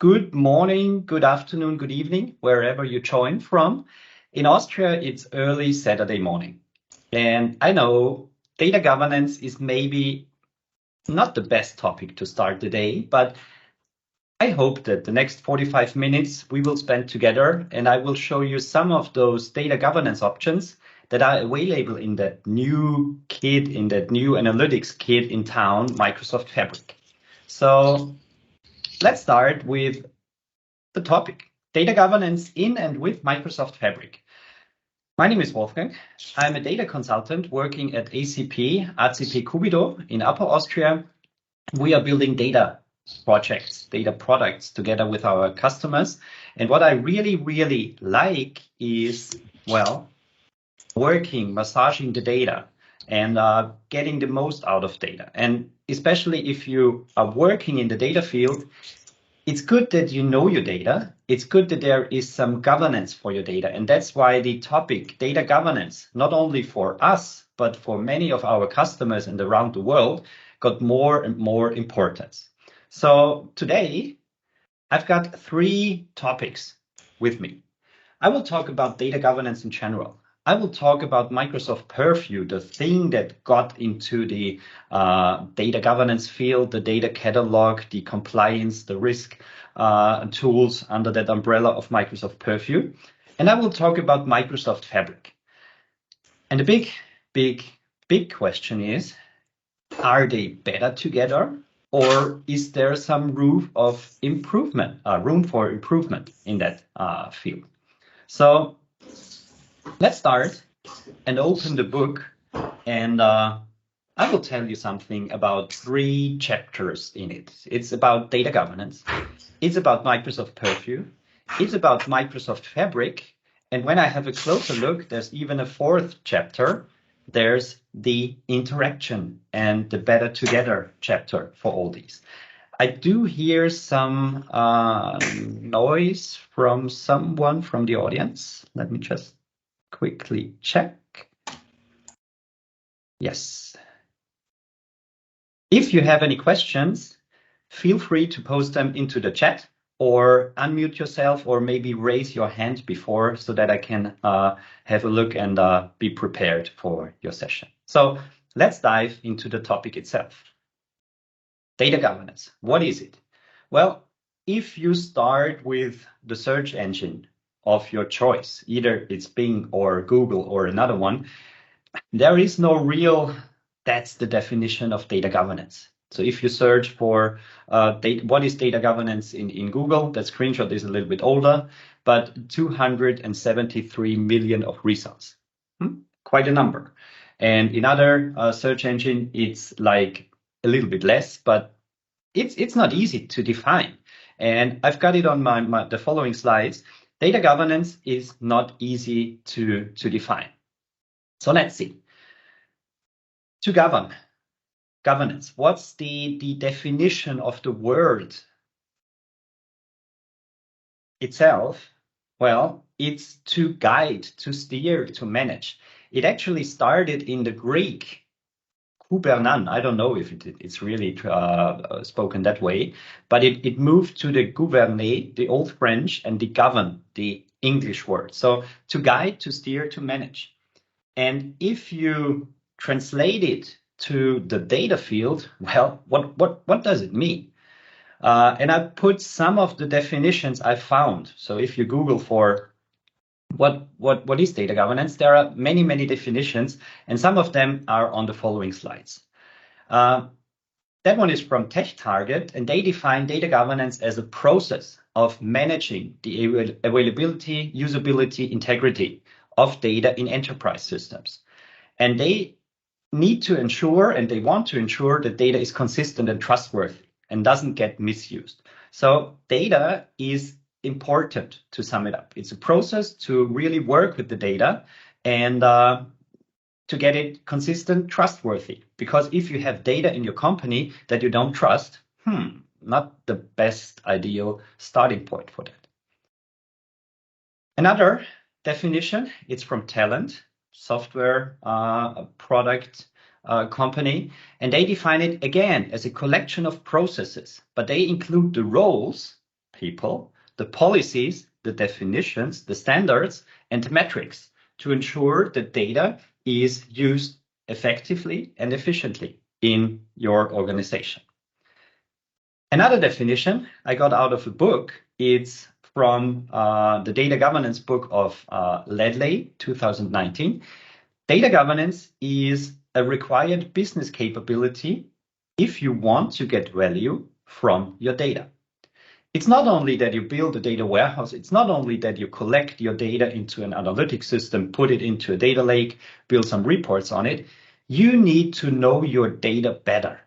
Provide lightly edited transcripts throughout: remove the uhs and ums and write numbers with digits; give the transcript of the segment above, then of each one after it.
Good morning, good afternoon, good evening, wherever you join from. In Austria, it's early Saturday morning. And I know data governance is maybe not the best topic to start the day, but I hope that the next 45 minutes we will spend together and I will show you some of those data governance options that are available in that new kit, in that new analytics kit in town, Microsoft Fabric. So let's start with the topic, data governance in and with Microsoft Fabric. My name is Wolfgang. I'm a data consultant working at ACP Cubido in Upper Austria. We are building data projects, data products together with our customers. And what I really like is, well, massaging the data and getting the most out of data. And especially if you are working in the data field, it's good that you know your data. It's good that there is some governance for your data. And that's why the topic data governance, not only for us, but for many of our customers and around the world, got more and more importance. So today, I've got 3 topics with me. I will talk about data governance in general. I will talk about Microsoft Purview, the thing that got into the data governance field, the data catalog, the compliance, the risk tools under that umbrella of Microsoft Purview. And I will talk about Microsoft Fabric. And the big question is, are they better together? Or is there some room for improvement in that field? So let's start and open the book, and I will tell you something about 3 chapters in it. It's about data governance, it's about Microsoft Purview, it's about Microsoft Fabric, and when I have a closer look, there's even a 4th chapter. There's the interaction and the better together chapter for all these. I do hear some noise from someone from the audience. Let me just quickly check. Yes. If you have any questions, feel free to post them into the chat or unmute yourself or maybe raise your hand before so that I can have a look and be prepared for your session. So let's dive into the topic itself. Data governance. What is it? Well, if you start with the search engine of your choice, either it's Bing or Google or another one, there is no real, that's the definition of data governance. So if you search for what is data governance in Google, that screenshot is a little bit older, but 273 million of results. Quite a number. And in other search engine, it's like a little bit less, but it's not easy to define. And I've got it on the following slides. Data governance is not easy to define. So let's see. To governance, what's the definition of the word itself? Well, it's to guide, to steer, to manage. It actually started in the Greek, gouvernan. I don't know if it's really spoken that way, but it moved to the gouverner, the Old French, and the govern, the English word. So to guide, to steer, to manage. And if you translate it to the data field, well, what does it mean? And I put some of the definitions I found. So if you Google for what is data governance, there are many definitions, and some of them are on the following slides. That one is from TechTarget, and they define data governance as a process of managing the availability, usability, integrity of data in enterprise systems. And they need to ensure, and they want to ensure, that data is consistent and trustworthy and doesn't get misused. So data is important, to sum it up. It's a process to really work with the data and to get it consistent, trustworthy. Because if you have data in your company that you don't trust, not the best ideal starting point for that. Another definition, it's from Talent, software product company, and they define it again as a collection of processes, but they include the roles people, the policies, the definitions, the standards, and the metrics to ensure that data is used effectively and efficiently in your organization. Another definition I got out of a book, it's from the data governance book of Ledley, 2019. Data governance is a required business capability if you want to get value from your data. It's not only that you build a data warehouse, it's not only that you collect your data into an analytic system, put it into a data lake, build some reports on it. You need to know your data better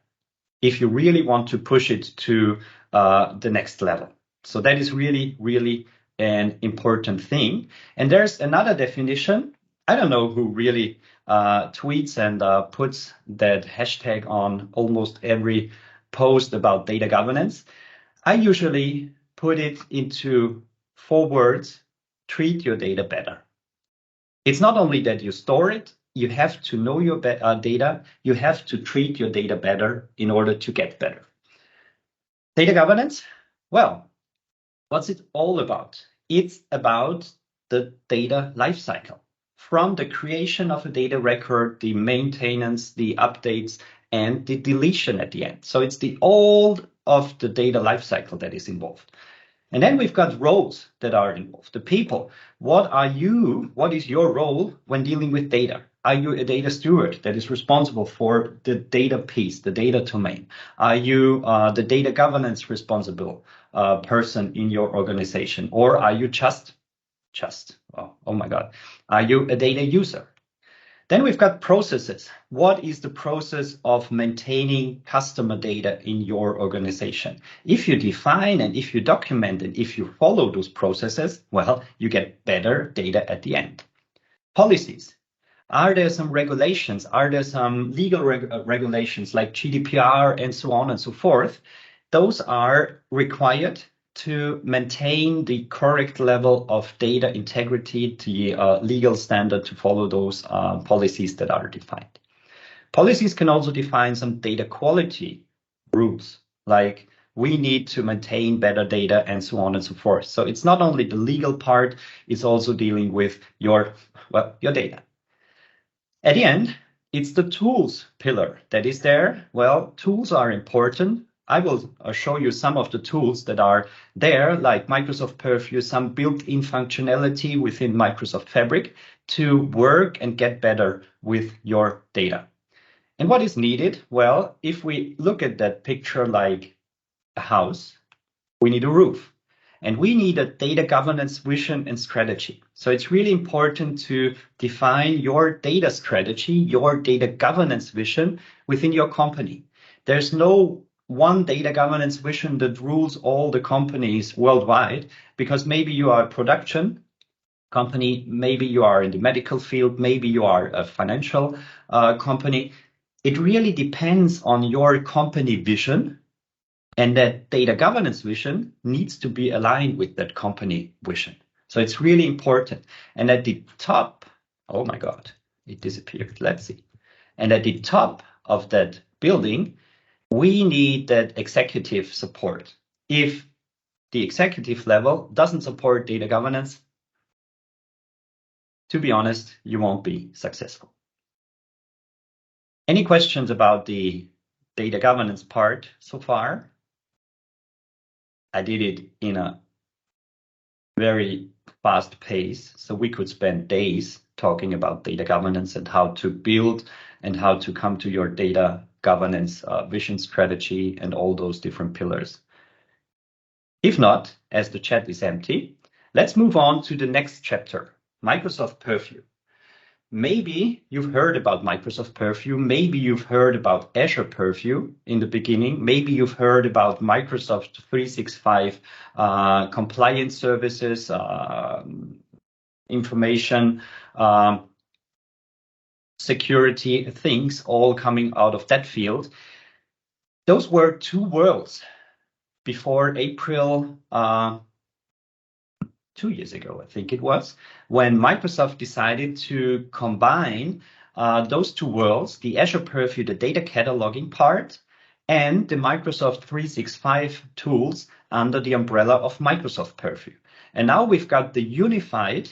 if you really want to push it to the next level. So that is really, really an important thing. And there's another definition. I don't know who really tweets and puts that hashtag on almost every post about data governance. I usually put it into 4 words: treat your data better. It's not only that you store it, you have to know your data, you have to treat your data better in order to get better. Data governance, well, what's it all about? It's about the data lifecycle. From the creation of a data record, the maintenance, the updates, and the deletion at the end. So it's the all of the data lifecycle that is involved. And then we've got roles that are involved. The people, what is your role when dealing with data? Are you a data steward that is responsible for the data piece, the data domain? Are you the data governance responsible person in your organization? Or are you oh my God, are you a data user? Then we've got processes. What is the process of maintaining customer data in your organization? If you define and if you document and if you follow those processes, well, you get better data at the end. Policies. Are there some regulations? Are there some legal regulations like GDPR and so on and so forth? Those are required to maintain the correct level of data integrity, the legal standard to follow those policies that are defined. Policies can also define some data quality rules, like we need to maintain better data and so on and so forth. So it's not only the legal part, it's also dealing with your data. At the end, it's the tools pillar that is there. Well, tools are important. I will show you some of the tools that are there, like Microsoft Purview, some built-in functionality within Microsoft Fabric to work and get better with your data. And what is needed? Well, if we look at that picture like a house, we need a roof. And we need a data governance vision and strategy. So it's really important to define your data strategy, your data governance vision within your company. There's no one data governance vision that rules all the companies worldwide, because maybe you are a production company, maybe you are in the medical field, maybe you are a financial company. It really depends on your company vision, and that data governance vision needs to be aligned with that company vision. So it's really important. And at the top, oh my God, it disappeared. Let's see. And at the top of that building, we need that executive support. If the executive level doesn't support data governance, to be honest, you won't be successful. Any questions about the data governance part so far? I did it in a very fast pace, so we could spend days talking about data governance and how to build and how to come to your data governance vision strategy and all those different pillars. If not, as the chat is empty, let's move on to the next chapter, Microsoft Purview. Maybe you've heard about Microsoft Purview. Maybe you've heard about Azure Purview in the beginning. Maybe you've heard about Microsoft 365 compliance services, information, security things, all coming out of that field. Those were 2 worlds before April 2 years ago, I think it was, when Microsoft decided to combine those 2 worlds, the Azure Purview, the data cataloging part, and the Microsoft 365 tools under the umbrella of Microsoft Purview. And now we've got the unified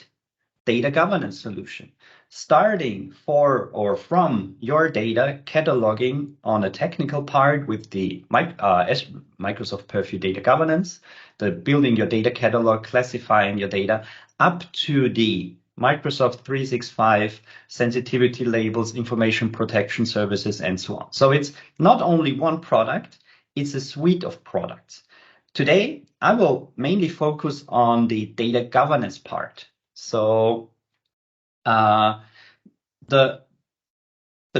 data governance solution, starting from your data cataloging on a technical part with the Microsoft Purview data governance, the building your data catalog, classifying your data, up to the Microsoft 365 sensitivity labels, information protection services, and so on. So it's not only one product, it's a suite of products. Today, I will mainly focus on the data governance part. So the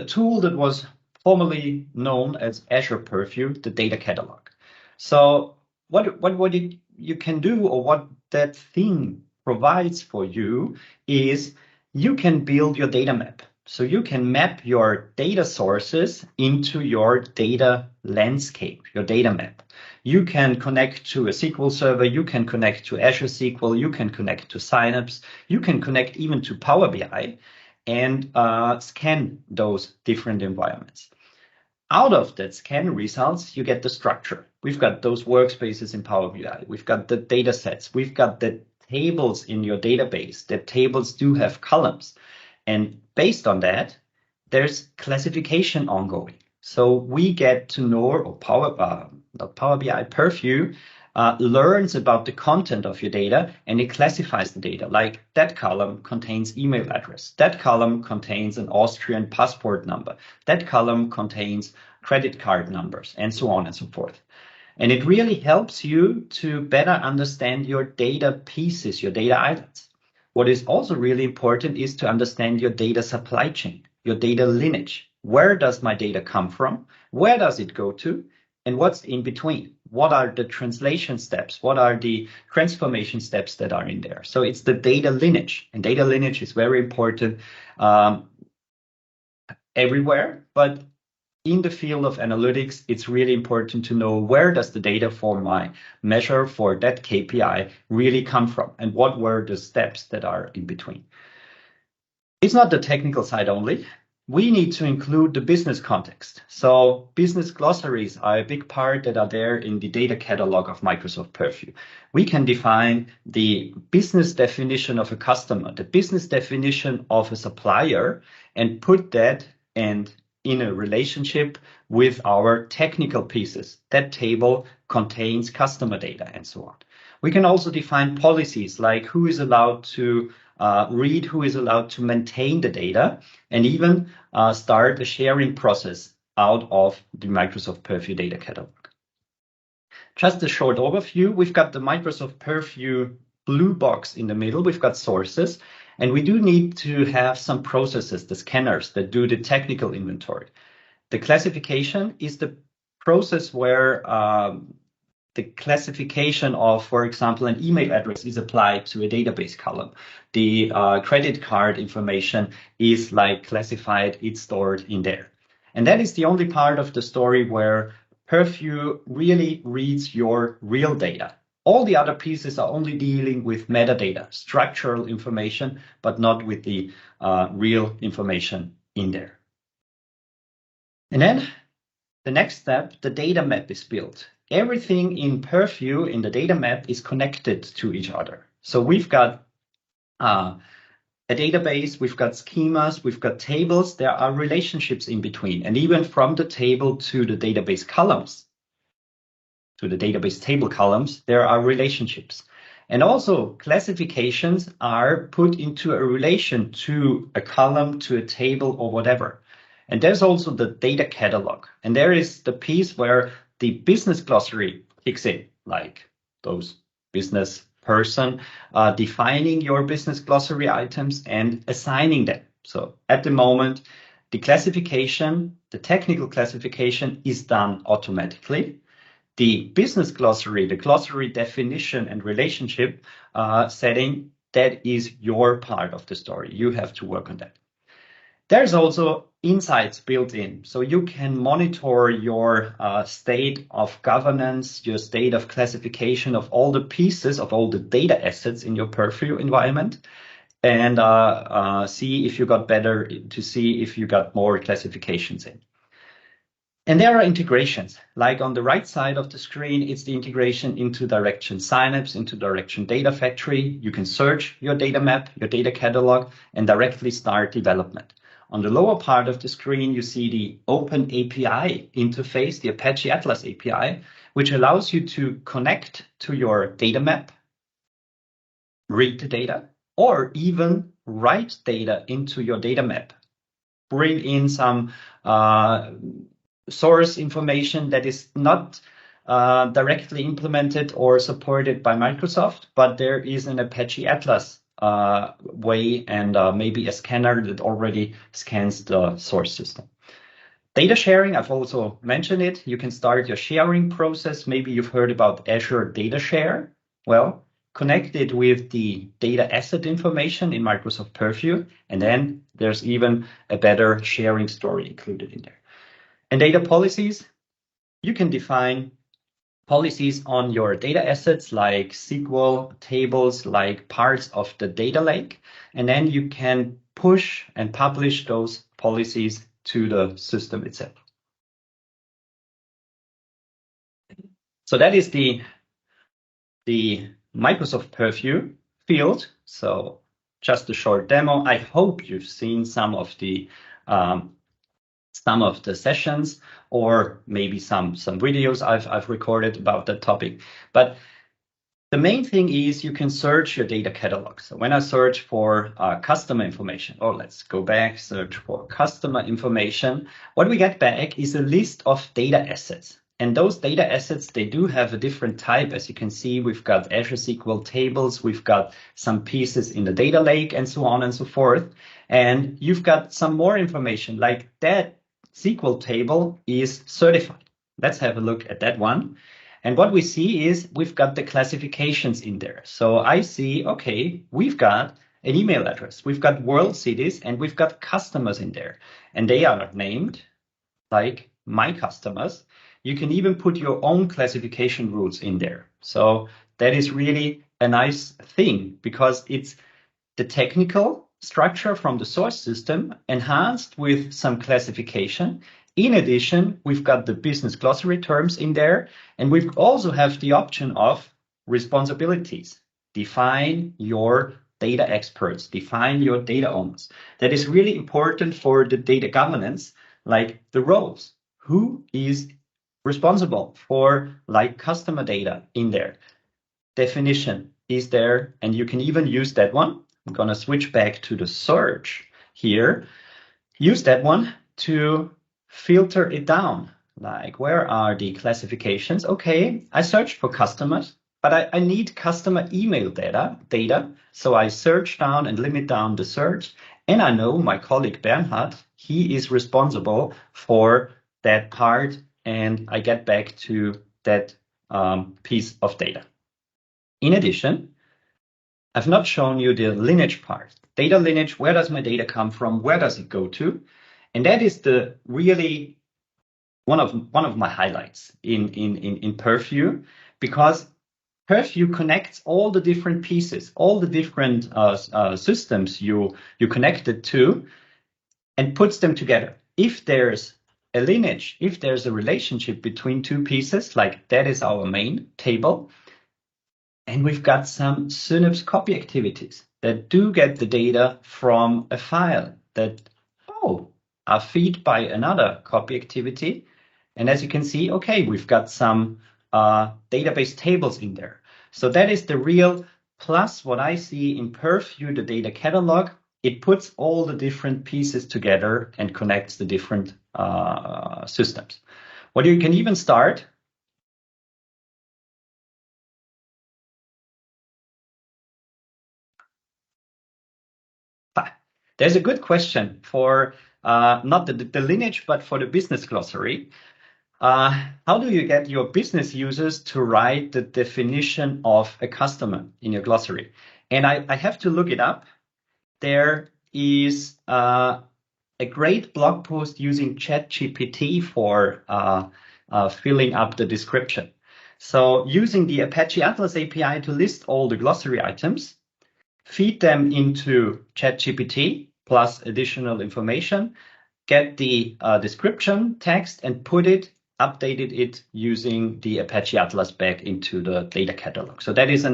tool that was formerly known as Azure Purview, the data catalog. So what you can do, or what that thing provides for you, is you can build your data map. So you can map your data sources into your data landscape, your data map. You can connect to a SQL server, you can connect to Azure SQL, you can connect to Synapse, you can connect even to Power BI and scan those different environments. Out of that scan results, you get the structure. We've got those workspaces in Power BI. We've got the data sets. We've got the tables in your database. The tables do have columns. And based on that, there's classification ongoing. So we get to know, or Power BI Purview learns about the content of your data, and it classifies the data. Like that column contains email address. That column contains an Austrian passport number. That column contains credit card numbers, and so on and so forth. And it really helps you to better understand your data pieces, your data islands. What is also really important is to understand your data supply chain, your data lineage. Where does my data come from? Where does it go to? And what's in between? What are the translation steps? What are the transformation steps that are in there? So it's the data lineage, and data lineage is very important everywhere, but in the field of analytics, it's really important to know where does the data for my measure for that KPI really come from, and what were the steps that are in between. It's not the technical side only. We need to include the business context. So business glossaries are a big part that are there in the data catalog of Microsoft Purview. We can define the business definition of a customer, the business definition of a supplier, and put that in a relationship with our technical pieces. That table contains customer data and so on. We can also define policies like who is allowed to read, who is allowed to maintain the data, and even start a sharing process out of the Microsoft Purview data catalog. Just a short overview. We've got the Microsoft Purview blue box in the middle. We've got sources, and we do need to have some processes, the scanners that do the technical inventory. The classification is the process where the classification of, for example, an email address is applied to a database column. The credit card information is like classified, it's stored in there. And that is the only part of the story where Purview really reads your real data. All the other pieces are only dealing with metadata, structural information, but not with the real information in there. And then the next step, the data map is built. Everything in Purview in the data map is connected to each other. So we've got a database, we've got schemas, we've got tables, there are relationships in between. And even from the table to the database columns, to the database table columns, there are relationships. And also classifications are put into a relation to a column, to a table, or whatever. And there's also the data catalog. And there is the piece where the business glossary kicks in, like those business person defining your business glossary items and assigning them. So at the moment, the classification, the technical classification is done automatically. The business glossary, the glossary definition and relationship setting, that is your part of the story. You have to work on that. There's also insights built in, so you can monitor your state of governance, your state of classification of all the pieces, of all the data assets in your Purview environment, and see if you got better, to see if you got more classifications in. And there are integrations, like on the right side of the screen, it's the integration into Direction Synapse, into Direction Data Factory. You can search your data map, your data catalog, and directly start development. On the lower part of the screen, you see the Open API interface, the Apache Atlas API, which allows you to connect to your data map, read the data, or even write data into your data map. Bring in some source information that is not directly implemented or supported by Microsoft, but there is an Apache Atlas way and maybe a scanner that already scans the source system. Data sharing, I've also mentioned it. You can start your sharing process. Maybe you've heard about Azure Data Share. Well, connect it with the data asset information in Microsoft Purview, and then there's even a better sharing story included in there. And data policies, you can define policies on your data assets like SQL tables, like parts of the data lake, and then you can push and publish those policies to the system itself. So that is the Microsoft Purview field. So just a short demo. I hope you've seen some of the sessions, or maybe some videos I've recorded about that topic. But the main thing is you can search your data catalog. So when I search for customer information, or let's go back, search for customer information, what we get back is a list of data assets. And those data assets, they do have a different type. As you can see, we've got Azure SQL tables, we've got some pieces in the data lake, and so on and so forth. And you've got some more information, like that SQL table is certified. Let's have a look at that one. And what we see is we've got the classifications in there. So I see, okay, we've got an email address, we've got world cities, and we've got customers in there. And they are named like my customers. You can even put your own classification rules in there. So that is really a nice thing, because it's the technical structure from the source system enhanced with some classification. In addition, we've got the business glossary terms in there, and we also have the option of responsibilities. Define your data experts, define your data owners. That is really important for the data governance, like the roles. Who is responsible for like customer data in there? Definition is there, and you can even use that one. I'm going to switch back to the search here. Use that one to filter it down. Like, where are the classifications? Okay, I searched for customers, but I need customer email data. So I search down and limit down the search. And I know my colleague Bernhard, he is responsible for that part. And I get back to that piece of data. In addition, I've not shown you the lineage part. Data lineage, where does my data come from? Where does it go to? And that is the really one of my highlights in Purview, because Purview connects all the different pieces, all the different systems you connected to, and puts them together. If there's a lineage, if there's a relationship between two pieces, like that is our main table, and we've got some Synapse copy activities that do get the data from a file that, are fed by another copy activity. And as you can see, okay, we've got some database tables in there. So that is the real plus what I see in Purview, the data catalog. It puts all the different pieces together and connects the different systems. What you can even start. There's a good question for not the lineage, but for the business glossary. How do you get your business users to write the definition of a customer in your glossary? And I have to look it up. There is a great blog post using ChatGPT for filling up the description. So using the Apache Atlas API to list all the glossary items, feed them into ChatGPT plus additional information, get the description text and updated it using the Apache Atlas back into the data catalog. So that is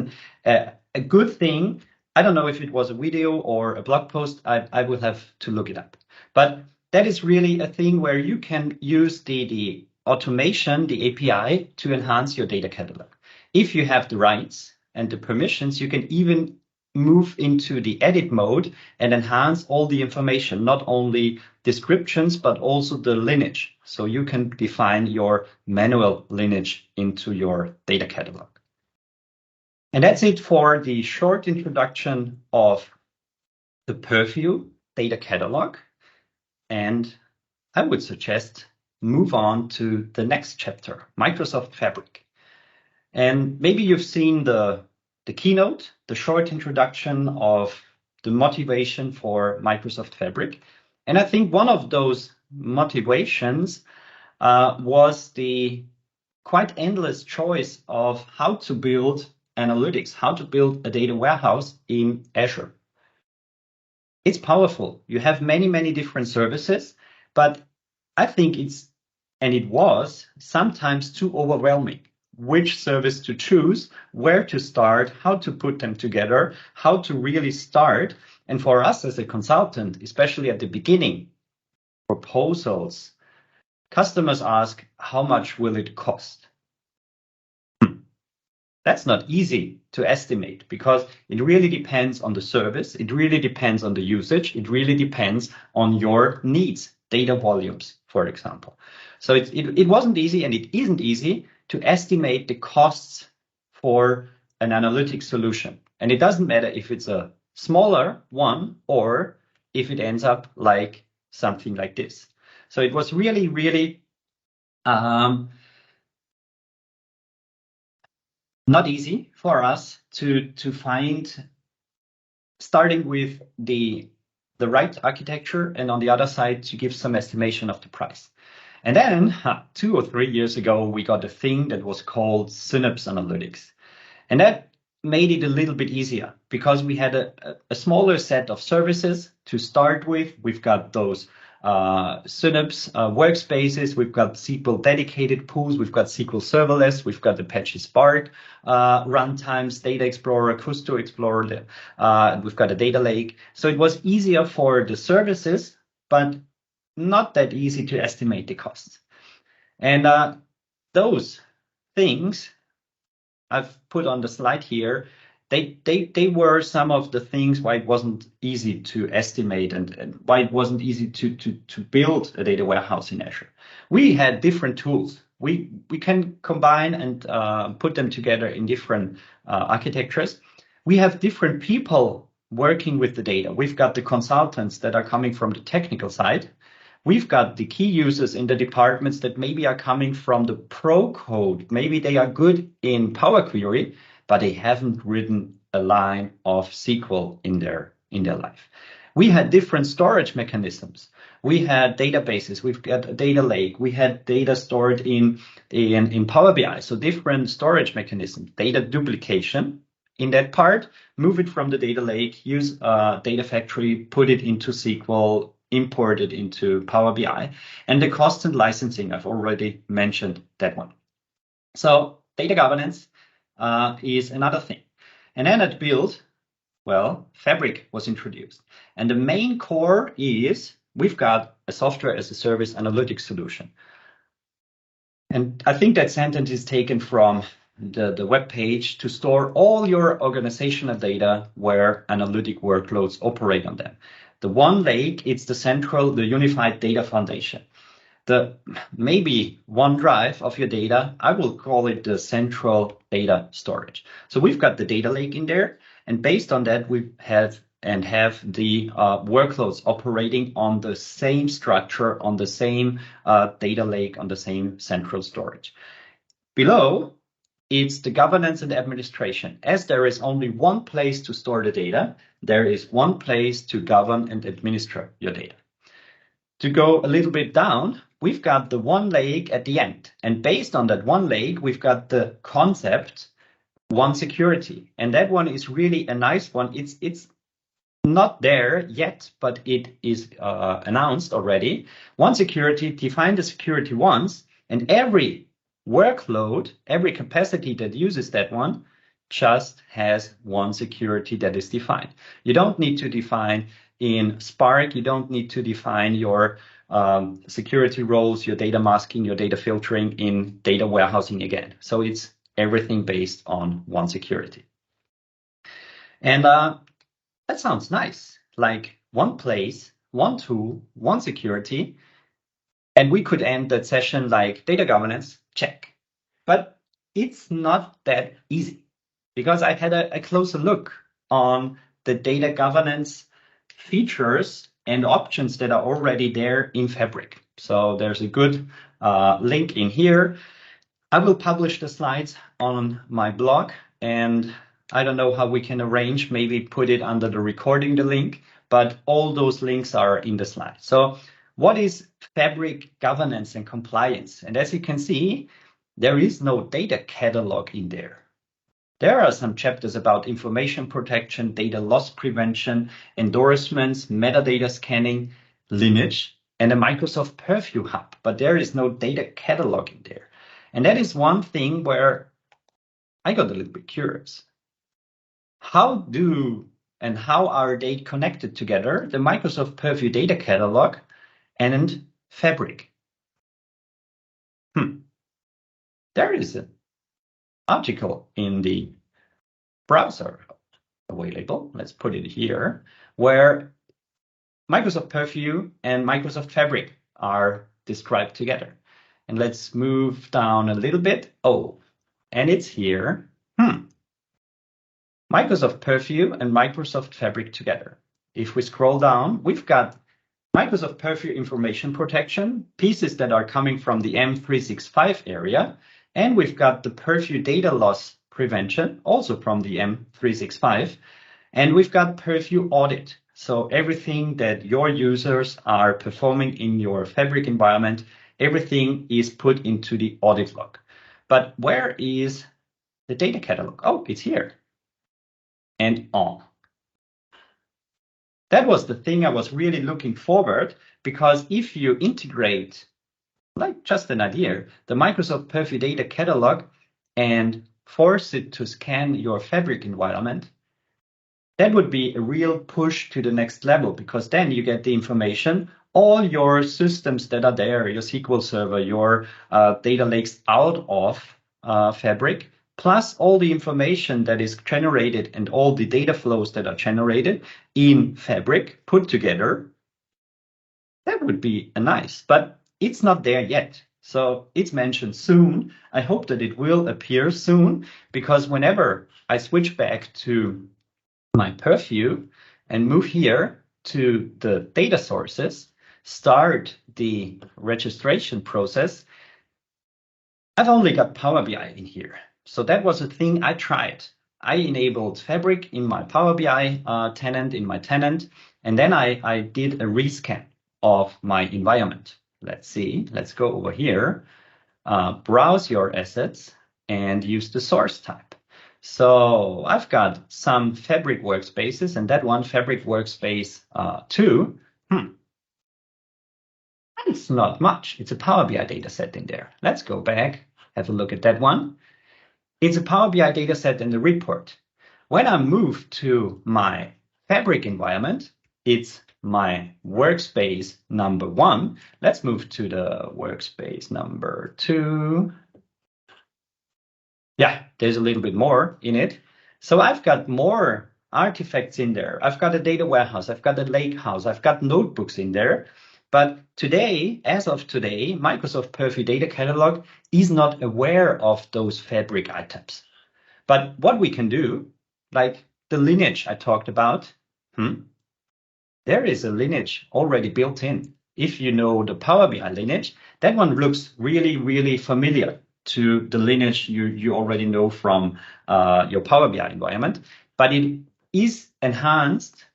a good thing. I don't know if it was a video or a blog post. I will have to look it up. But that is really a thing where you can use the automation, the API, to enhance your data catalog. If you have the rights and the permissions, you can even move into the edit mode and enhance all the information, not only descriptions, but also the lineage. So you can define your manual lineage into your data catalog. And that's it for the short introduction of the Purview data catalog. And I would suggest move on to the next chapter, Microsoft Fabric. And maybe you've seen the keynote, the short introduction of the motivation for Microsoft Fabric. And I think one of those motivations was the quite endless choice of how to build analytics, how to build a data warehouse in Azure. It's powerful. You have many, many different services, but I think it was sometimes too overwhelming. Which service to choose, where to start, how to put them together, how to really start. And for us as a consultant, especially at the beginning, proposals, customers ask, how much will it cost? That's not easy to estimate because it really depends on the service. It really depends on the usage. It really depends on your needs, data volumes, for example. So it wasn't easy, and it isn't easy to estimate the costs for an analytic solution. And it doesn't matter if it's a smaller one or if it ends up like something like this. So it was really, really not easy for us to find, starting with the right architecture, and on the other side to give some estimation of the price. And then 2 or 3 years ago, we got a thing that was called Synapse Analytics. And that made it a little bit easier because we had a smaller set of services to start with. We've got those Synapse workspaces, we've got SQL dedicated pools, we've got SQL serverless, we've got Apache Spark runtimes, Data Explorer, Custo Explorer, we've got a data lake. So it was easier for the services, but not that easy to estimate the costs. And those things I've put on the slide here, they were some of the things why it wasn't easy to estimate and why it wasn't easy to build a data warehouse in Azure. We had different tools. We can combine and put them together in different architectures. We have different people working with the data. We've got the consultants that are coming from the technical side. We've got the key users in the departments that maybe are coming from the pro code. Maybe they are good in Power Query, but they haven't written a line of SQL in their life. We had different storage mechanisms. We had databases. We've got a data lake. We had data stored in Power BI. So different storage mechanisms, data duplication in that part, move it from the data lake, use Data Factory, put it into SQL, imported into Power BI, and the cost and licensing, I've already mentioned that one. So data governance is another thing. And then at Build, well, Fabric was introduced. And the main core is we've got a software as a service analytics solution. And I think that sentence is taken from the web page to store all your organizational data where analytic workloads operate on them. The one lake, it's the unified data foundation. The maybe OneDrive of your data, I will call it the central data storage. So we've got the data lake in there, and based on that, we have the workloads operating on the same structure, on the same data lake, on the same central storage. Below, it's the governance and administration. As there is only one place to store the data, there is one place to govern and administer your data. To go a little bit down, we've got the one lake at the end. And based on that one lake, we've got the concept, one security. And that one is really a nice one. It's not there yet, but it is announced already. One security, define the security once, and every workload, every capacity that uses that one just has one security that is defined. You don't need to define in Spark, you don't need to define your security roles, your data masking, your data filtering in data warehousing again. So it's everything based on one security. And that sounds nice. Like one place, one tool, one security. And we could end that session like data governance, check. But it's not that easy because I had a closer look on the data governance features and options that are already there in Fabric. So there's a good link in here. I will publish the slides on my blog, and I don't know how we can arrange, maybe put it under the recording, the link, but all those links are in the slide. So what is Fabric governance and compliance? And as you can see, there is no data catalog in there. There are some chapters about information protection, data loss prevention, endorsements, metadata scanning, lineage, and a Microsoft Purview hub, but there is no data catalog in there. And that is one thing where I got a little bit curious. How are they connected together, the Microsoft Purview data catalog and Fabric? There is an article in the browser available, let's put it here, where Microsoft Purview and Microsoft Fabric are described together. And let's move down a little bit. Oh, and it's here. Microsoft Purview and Microsoft Fabric together. If we scroll down, we've got Microsoft Purview information protection, pieces that are coming from the M365 area, and we've got the Purview data loss prevention, also from the M365, and we've got Purview audit. So everything that your users are performing in your Fabric environment, everything is put into the audit log. But where is the data catalog? Oh, it's here. And on. That was the thing I was really looking forward, because if you integrate, like just an idea, the Microsoft Purview data catalog and force it to scan your Fabric environment, that would be a real push to the next level, because then you get the information, all your systems that are there, your SQL Server, your data lakes out of Fabric, plus all the information that is generated and all the data flows that are generated in Fabric put together. That would be nice, but it's not there yet. So it's mentioned soon. I hope that it will appear soon, because whenever I switch back to my Purview and move here to the data sources, start the registration process, I've only got Power BI in here. So that was a thing I tried. I enabled Fabric in my Power BI tenant, and then I did a rescan of my environment. Let's see, let's go over here, browse your assets and use the source type. So I've got some Fabric workspaces, and that one Fabric workspace 2, it's not much. It's a Power BI data set in there. Let's go back, have a look at that one. It's a Power BI data set in the report. When I move to my Fabric environment, it's my workspace number 1. Let's move to the workspace number 2. Yeah, there's a little bit more in it. So I've got more artifacts in there. I've got a data warehouse. I've got a lakehouse. I've got notebooks in there. But today, as of today, Microsoft Purview Data Catalog is not aware of those Fabric items. But what we can do, like the lineage I talked about, there is a lineage already built in. If you know the Power BI lineage, that one looks really, really familiar to the lineage you already know from your Power BI environment, but it is enhanced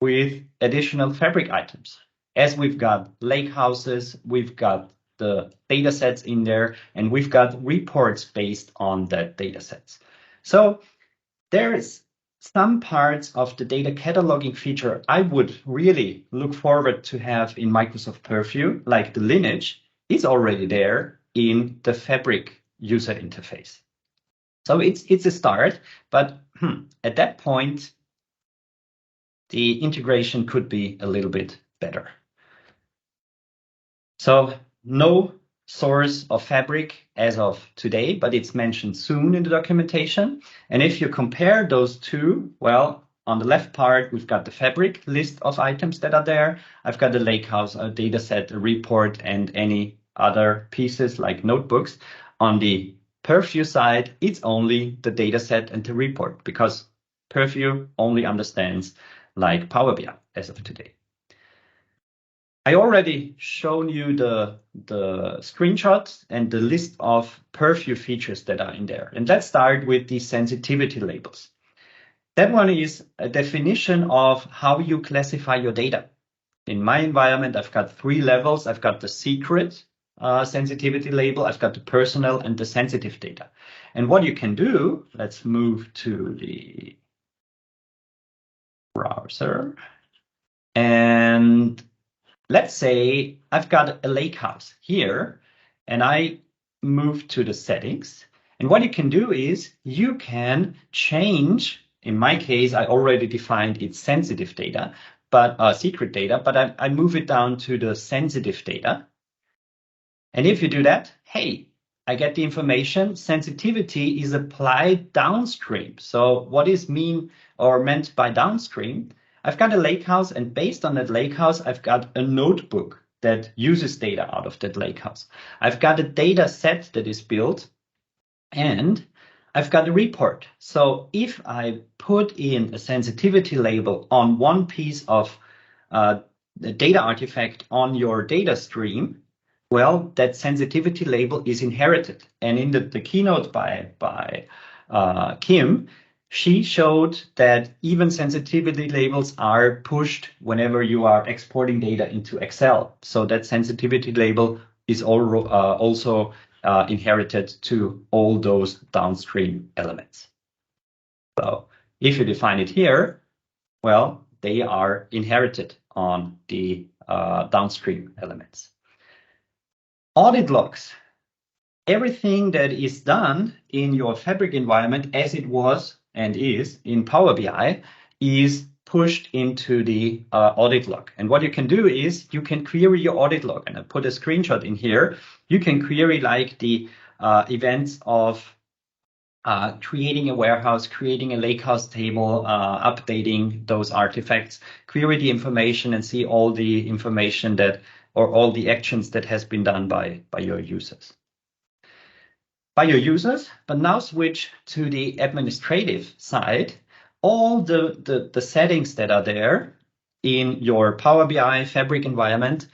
with additional Fabric items. As we've got Lakehouses, we've got the data sets in there, and we've got reports based on that data sets. So there's some parts of the data cataloging feature I would really look forward to have in Microsoft Purview, like the lineage, is already there in the Fabric user interface. So it's a start, but at that point, the integration could be a little bit better. So no source of Fabric as of today, but it's mentioned soon in the documentation. And if you compare those two, well, on the left part, we've got the Fabric list of items that are there. I've got the Lakehouse, a data set, a report, and any other pieces like notebooks. On the Purview side, it's only the data set and the report, because Purview only understands like Power BI as of today. I already shown you the screenshots and the list of Purview features that are in there. And let's start with the sensitivity labels. That one is a definition of how you classify your data. In my environment, I've got 3 levels. I've got the secret sensitivity label, I've got the personal and the sensitive data. And what you can do, let's move to the browser. And let's say I've got a lake house here, and I move to the settings. And what you can do is you can change, in my case, I already defined its sensitive data, but secret data, but I move it down to the sensitive data. And if you do that, hey, I get the information. Sensitivity is applied downstream. So what is meant by downstream? I've got a lakehouse, and based on that lakehouse, I've got a notebook that uses data out of that lakehouse. I've got a data set that is built, and I've got a report. So if I put in a sensitivity label on one piece of the data artifact on your data stream, well, that sensitivity label is inherited. And in the keynote by Kim, she showed that even sensitivity labels are pushed whenever you are exporting data into Excel. So that sensitivity label is also inherited to all those downstream elements. So if you define it here, well, they are inherited on the downstream elements. Audit logs. Everything that is done in your Fabric environment, as it was and is in Power BI, is pushed into the audit log. And what you can do is you can query your audit log. And I put a screenshot in here. You can query like the events of creating a warehouse, creating a lakehouse table, updating those artifacts, query the information and see all the information that, or all the actions that has been done by your users. But now switch to the administrative side. All the settings that are there in your Power BI Fabric environment,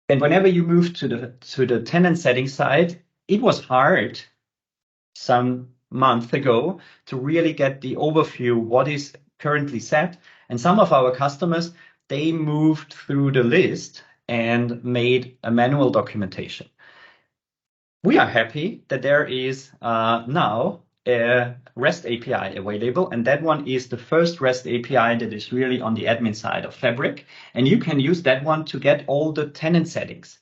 and whenever you move to the tenant setting side, it was hard some month ago to really get the overview what is currently set. And some of our customers, they moved through the list and made a manual documentation. We are happy that there is now a REST API available, and that one is the first REST API that is really on the admin side of Fabric, and you can use that one to get all the tenant settings.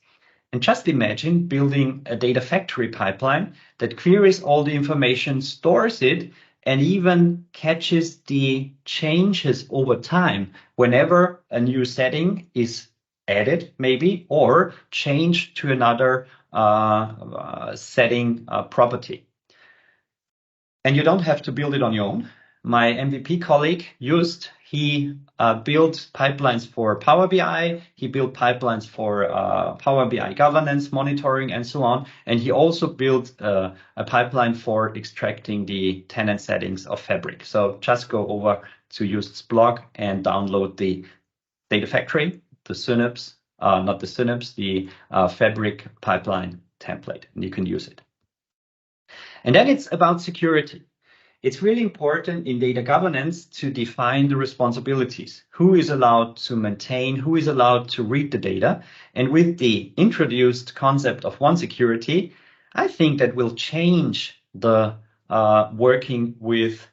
And just imagine building a data factory pipeline that queries all the information, stores it, and even catches the changes over time whenever a new setting is added, maybe, or changed to another setting property. And you don't have to build it on your own. My MVP colleague, Just, he built pipelines for Power BI. He built pipelines for Power BI governance, monitoring, and so on. And he also built a pipeline for extracting the tenant settings of Fabric. So just go over to Just's blog and download the data factory, the Synapse, not the Synapse, the Fabric pipeline template, and you can use it. And then it's about security. It's really important in data governance to define the responsibilities. Who is allowed to maintain, who is allowed to read the data. And with the introduced concept of one security, I think that will change the working with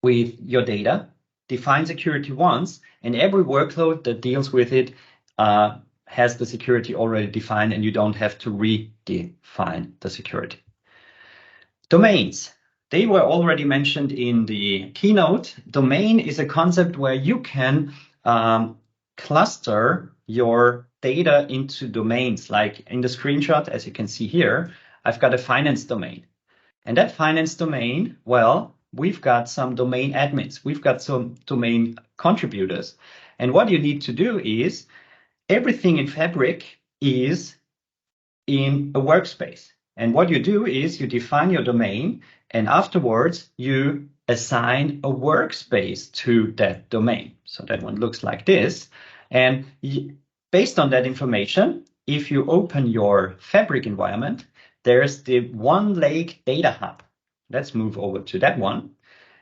with your data, define security once, and every workload that deals with it has the security already defined, and you don't have to redefine the security. Domains. They were already mentioned in the keynote. Domain is a concept where you can cluster your data into domains. Like in the screenshot, as you can see here, I've got a finance domain. And that finance domain, well, we've got some domain admins. We've got some domain contributors. And what you need to do is everything in Fabric is in a workspace. And what you do is you define your domain, and afterwards you assign a workspace to that domain. So that one looks like this. And based on that information, if you open your Fabric environment, there's the One Lake Data Hub. Let's move over to that one.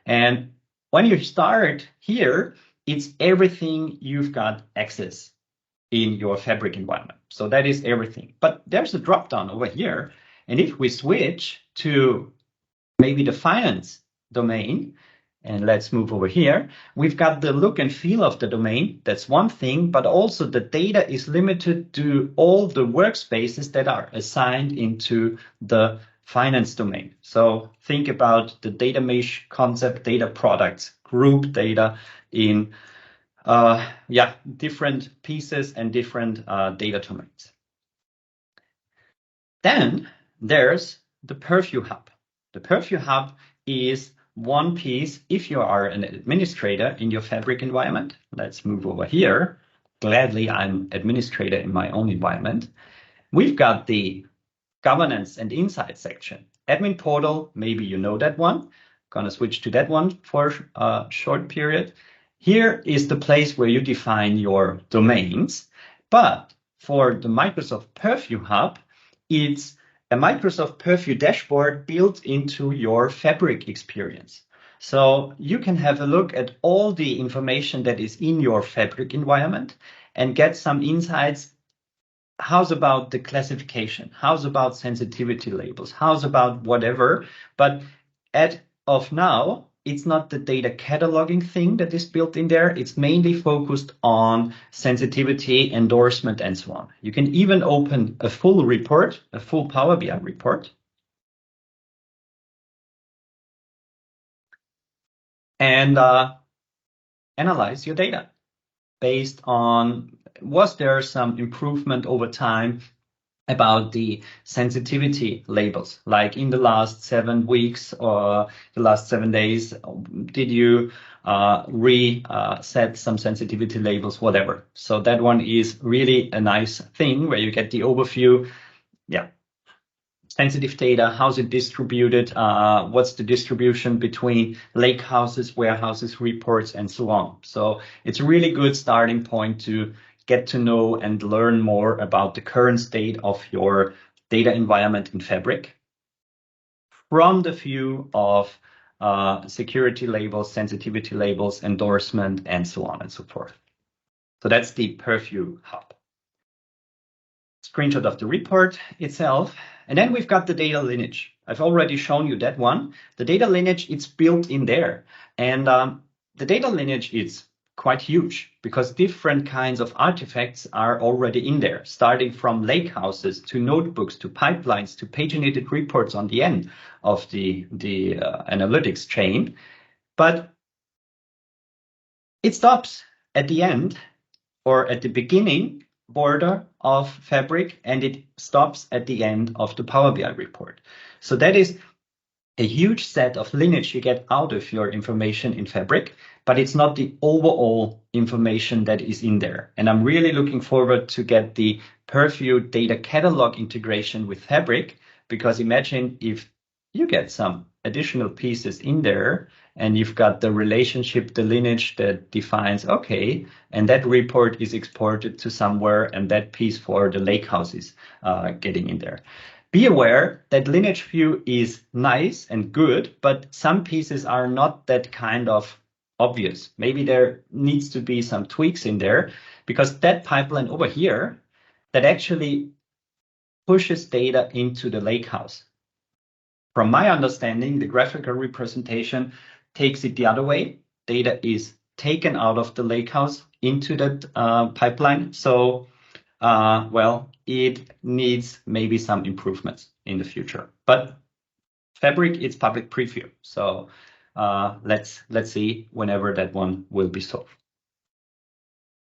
And when you start here, it's everything you've got access in your Fabric environment. So that is everything. But there's a drop down over here. And if we switch to maybe the finance domain, and let's move over here, we've got the look and feel of the domain. That's one thing, but also the data is limited to all the workspaces that are assigned into the finance domain. So think about the data mesh concept, data products, group data in different pieces and different data domains. Then there's the Purview Hub. The Purview Hub is one piece if you are an administrator in your Fabric environment. Let's move over here. Gladly, I'm administrator in my own environment. We've got the governance and insight section. Admin portal, maybe you know that one. Gonna switch to that one for a short period. Here is the place where you define your domains. But for the Microsoft Purview Hub, it's a Microsoft Purview dashboard built into your Fabric experience. So you can have a look at all the information that is in your Fabric environment and get some insights. How's about the classification? How's about sensitivity labels? How's about whatever? But as of now, it's not the data cataloging thing that is built in there. It's mainly focused on sensitivity, endorsement, and so on. You can even open a full report, a full Power BI report, and analyze your data based on, was there some improvement over time about the sensitivity labels, like in the last 7 weeks or the last 7 days, did you reset some sensitivity labels, whatever. So that one is really a nice thing where you get the overview. Yeah. Sensitive data, how's it distributed? What's the distribution between Lakehouses, warehouses, reports, and so on. So it's a really good starting point to get to know and learn more about the current state of your data environment in Fabric from the view of security labels, sensitivity labels, endorsement, and so on and so forth. So that's the Purview Hub. Screenshot of the report itself. And then we've got the data lineage. I've already shown you that one. The data lineage, it's built in there. And the data lineage is quite huge because different kinds of artifacts are already in there, starting from Lakehouses to notebooks to pipelines to paginated reports on the end of the analytics chain. But it stops at the end or at the beginning border of Fabric, and it stops at the end of the Power BI report. So that is a huge set of lineage you get out of your information in Fabric, but it's not the overall information that is in there. And I'm really looking forward to get the Purview data catalog integration with Fabric, because imagine if you get some additional pieces in there and you've got the relationship, the lineage that defines, okay, and that report is exported to somewhere and that piece for the Lakehouses getting in there. Be aware that lineage view is nice and good, but some pieces are not that kind of obvious. Maybe there needs to be some tweaks in there, because that pipeline over here that actually pushes data into the Lakehouse. From my understanding, the graphical representation takes it the other way. Data is taken out of the lakehouse into that pipeline. So, well, it needs maybe some improvements in the future. But Fabric, it's public preview. So let's see whenever that one will be solved.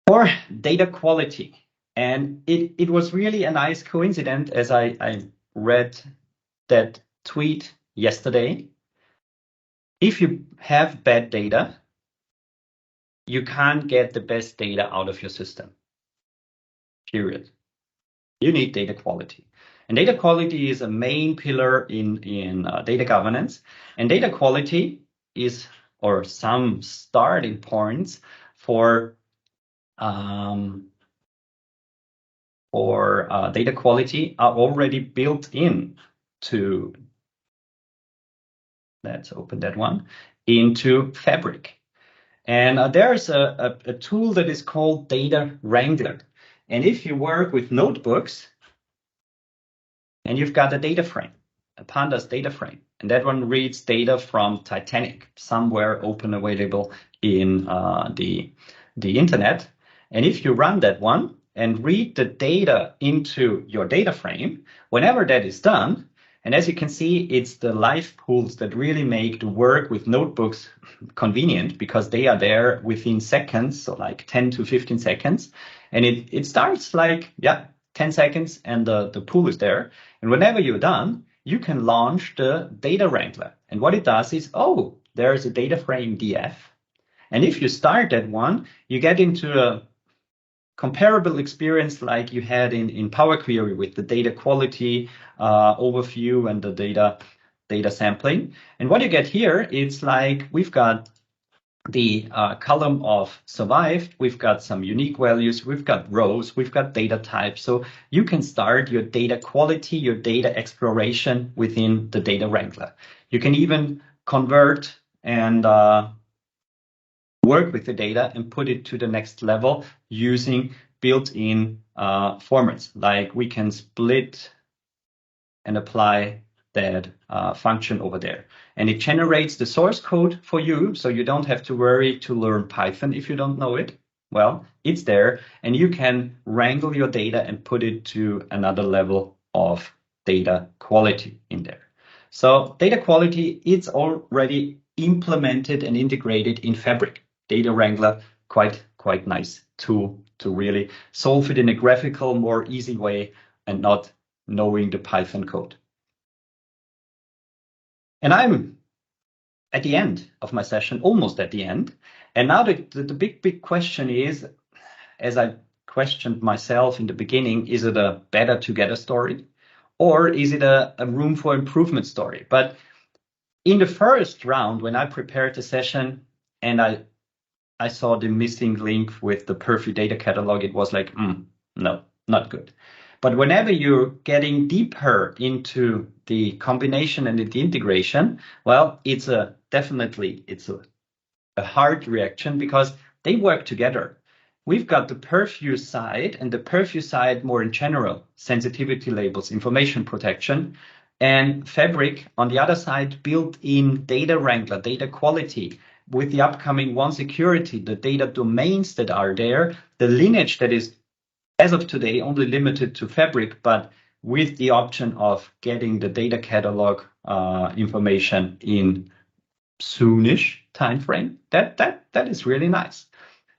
For data quality, and it was really a nice coincidence as I read that tweet yesterday. If you have bad data, you can't get the best data out of your system. Period. You need data quality. And data quality is a main pillar in data governance. And data quality is, or some starting points for data quality are already built in to, let's open that one, into Fabric. And there's a tool that is called Data Wrangler. And if you work with notebooks, and you've got a data frame, a pandas data frame, and that one reads data from Titanic, somewhere open available in the internet. And if you run that one and read the data into your data frame, whenever that is done, and as you can see, it's the live pools that really make the work with notebooks convenient because they are there within seconds, so like 10 to 15 seconds. And it starts like, 10 seconds and the pool is there. And whenever you're done, you can launch the Data Wrangler. And what it does is, there's a data frame DF. And if you start that one, you get into a comparable experience like you had in Power Query with the data quality overview and the data sampling. And what you get here, it's like we've got the column of survived, we've got some unique values, we've got rows, we've got data types. So you can start your data quality, your data exploration within the Data Wrangler. You can even convert and work with the data and put it to the next level using built-in formats. Like we can split and apply that function over there. And it generates the source code for you, so you don't have to worry to learn Python if you don't know it. Well, it's there, and you can wrangle your data and put it to another level of data quality in there. So data quality, it's already implemented and integrated in Fabric. Data Wrangler, quite nice tool to really solve it in a graphical, more easy way and not knowing the Python code. And I'm at the end of my session, almost at the end. And now the big question is, as I questioned myself in the beginning, is it a better together story? Or is it a room for improvement story? But in the first round, when I prepared the session and I saw the missing link with the Purview data catalog, it was like, no, not good. But whenever you're getting deeper into the combination and the integration, well, it's definitely a hard reaction because they work together. We've got the Purview side and the Purview side more in general, sensitivity labels, information protection, and Fabric on the other side, built-in Data Wrangler, data quality, with the upcoming One Security, the data domains that are there, the lineage that is, as of today, only limited to Fabric, but with the option of getting the data catalog information in soonish timeframe. That is really nice.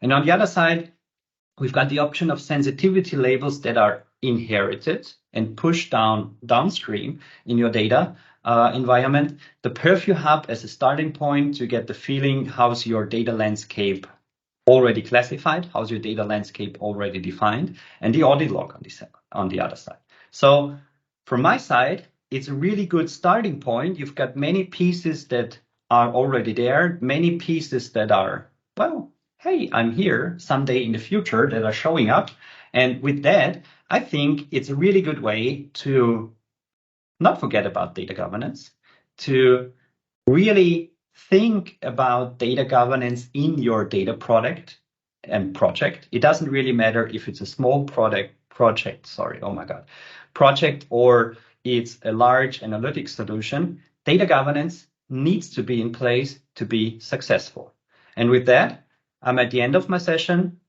And on the other side, we've got the option of sensitivity labels that are inherited and pushed downstream in your data environment. The Purview Hub as a starting point to get the feeling how's your data landscape already classified, how's your data landscape already defined, and the audit log on the other side. So from my side, it's a really good starting point. You've got many pieces that are already there, many pieces that are, well, hey, I'm here someday in the future that are showing up. And with that, I think it's a really good way to not forget about data governance, to really think about data governance in your data product and project. It doesn't really matter if it's a small project, or it's a large analytics solution. Data governance needs to be in place to be successful. And with that, I'm at the end of my session.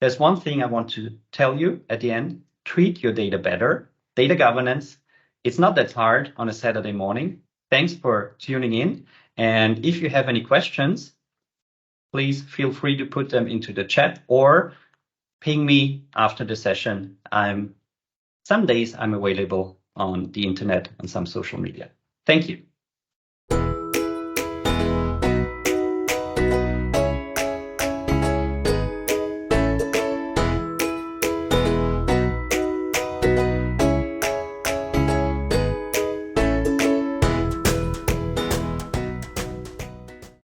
There's one thing I want to tell you at the end: treat your data better. Data governance, it's not that hard on a Saturday morning. Thanks for tuning in. And if you have any questions, please feel free to put them into the chat or ping me after the session. Some days I'm available on the internet and some social media. Thank you.